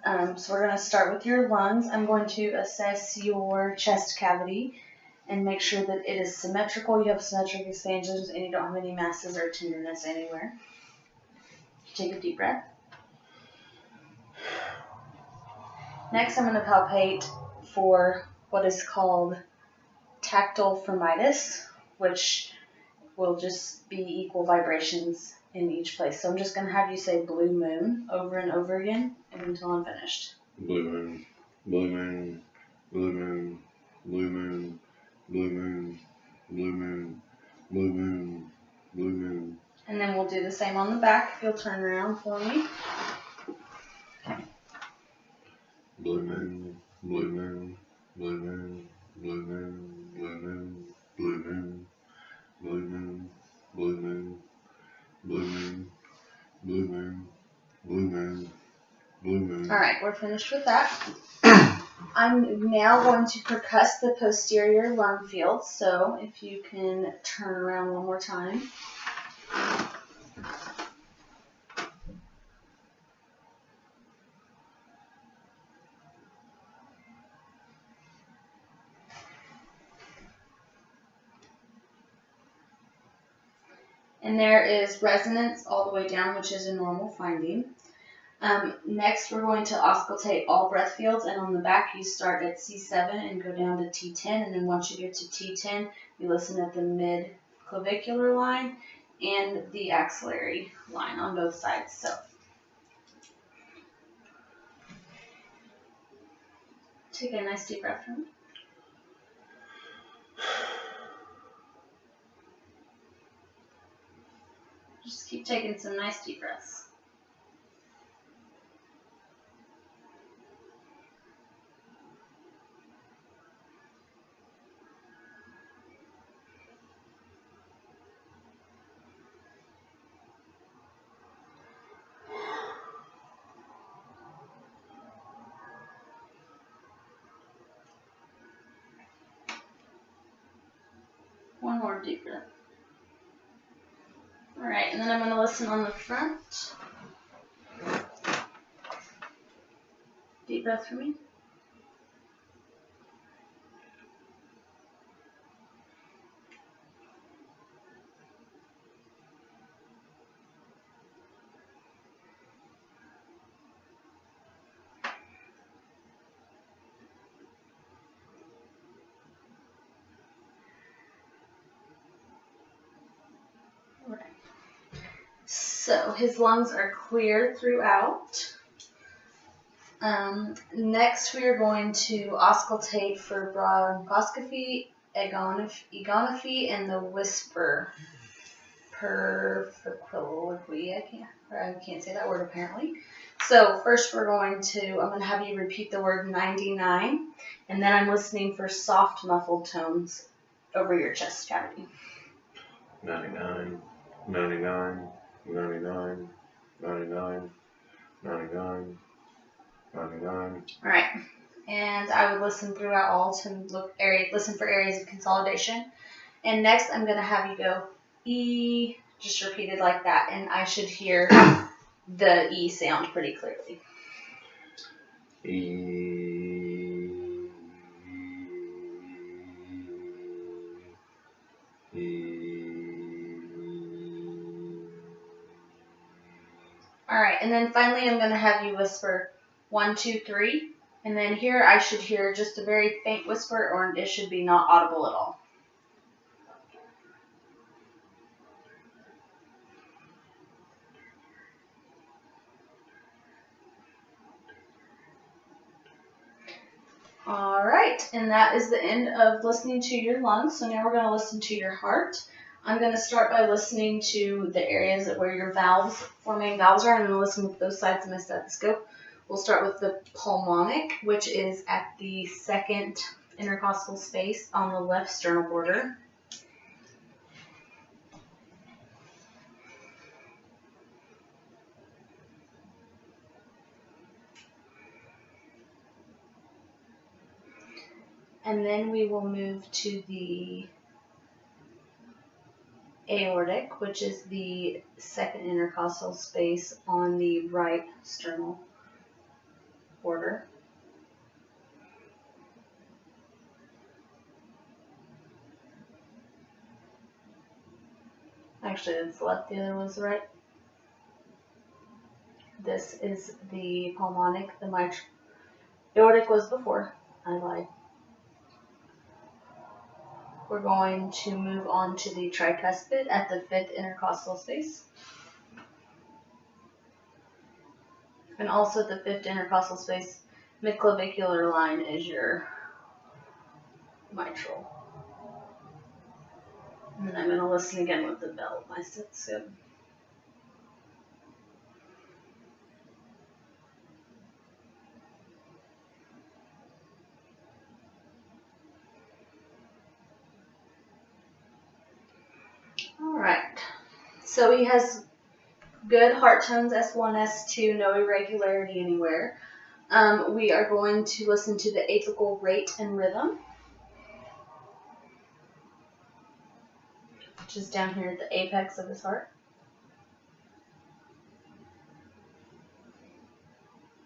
So we're going to start with your lungs. I'm going to assess your chest cavity and make sure that it is symmetrical. You have symmetric expansions and you don't have any masses or tenderness anywhere. Take a deep breath. Next, I'm going to palpate for what is called tactile firmitis, which will just be equal vibrations in each place. So I'm just going to have you say blue moon over and over again until I'm finished. Blue moon, blue moon, blue moon, blue moon, blue moon, blue moon, blue moon, blue moon. And then we'll do the same on the back. If you'll turn around for me. Blue moon, blue moon, blue moon, blue moon, blue moon, blue moon, blue moon, blue moon, blue moon, blue moon, blue moon, blue moon. All right, we're finished with that. I'm now going to percuss the posterior lung field. So if you can turn around one more time. And there is resonance all the way down, which is a normal finding. Next, we're going to auscultate all breath fields, and on the back, you start at C7 and go down to T10, and then once you get to T10, you listen at the mid-clavicular line and the axillary line on both sides. So, take a nice deep breath from me. Just keep taking some nice deep breaths. One more deep breath. Alright, and then I'm going to listen on the front. Deep breath for me. So his lungs are clear throughout. Next, we are going to auscultate for bronchoscopy, egonophy, and the whisper perfequiloquy. I can't say that word apparently. So first, I'm going to have you repeat the word 99, and then I'm listening for soft muffled tones over your chest cavity. 99, 99, 99, 99, 99, 99. All right, and I would listen throughout all to listen for areas of consolidation. And next, I'm going to have you go E, just repeated like that, and I should hear the E sound pretty clearly. Alright, and then finally I'm going to have you whisper 1, 2, 3. And then here I should hear just a very faint whisper, or it should be not audible at all. Alright, and that is the end of listening to your lungs. So now we're going to listen to your heart. I'm going to start by listening to the areas where your four main valves are. I'm going to listen with both sides of my stethoscope. We'll start with the pulmonic, which is at the second intercostal space on the left sternal border. And then we will move to the aortic, which is the second intercostal space on the right sternal border. Actually, it's left, the other one's right. This is the pulmonic, the mitral. Aortic was before, I lied. We're going to move on to the tricuspid at the 5th intercostal space. And also at the 5th intercostal space, midclavicular line is your mitral. And then I'm going to listen again with the bell, my stethoscope. Alright, so he has good heart tones, S1, S2, no irregularity anywhere. We are going to listen to the apical rate and rhythm, which is down here at the apex of his heart.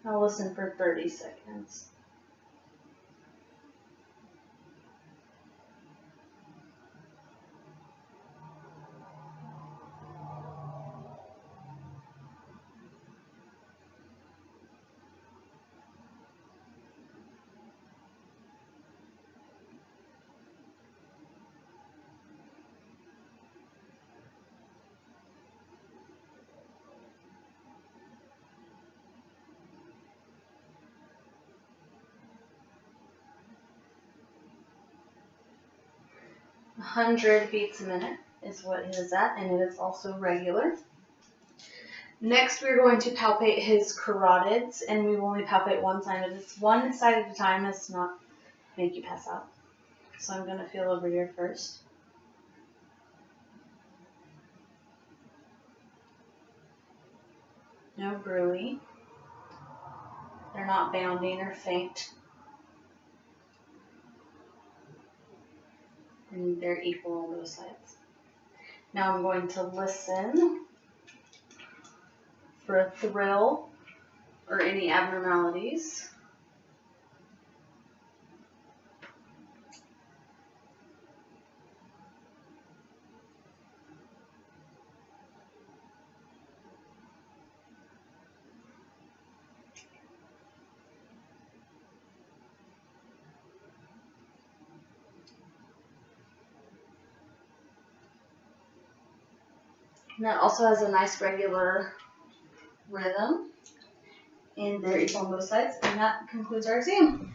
I'll listen for 30 seconds. A 100 beats a minute is what it is at, and it is also regular. Next, we're going to palpate his carotids, and we will only palpate one side of this. One side at a time is not make you pass out. So I'm going to feel over here first. No bruit. They're not bounding or faint. And they're equal on both sides. Now I'm going to listen for a thrill or any abnormalities. And that also has a nice regular rhythm, and they're equal on both sides, and that concludes our exam.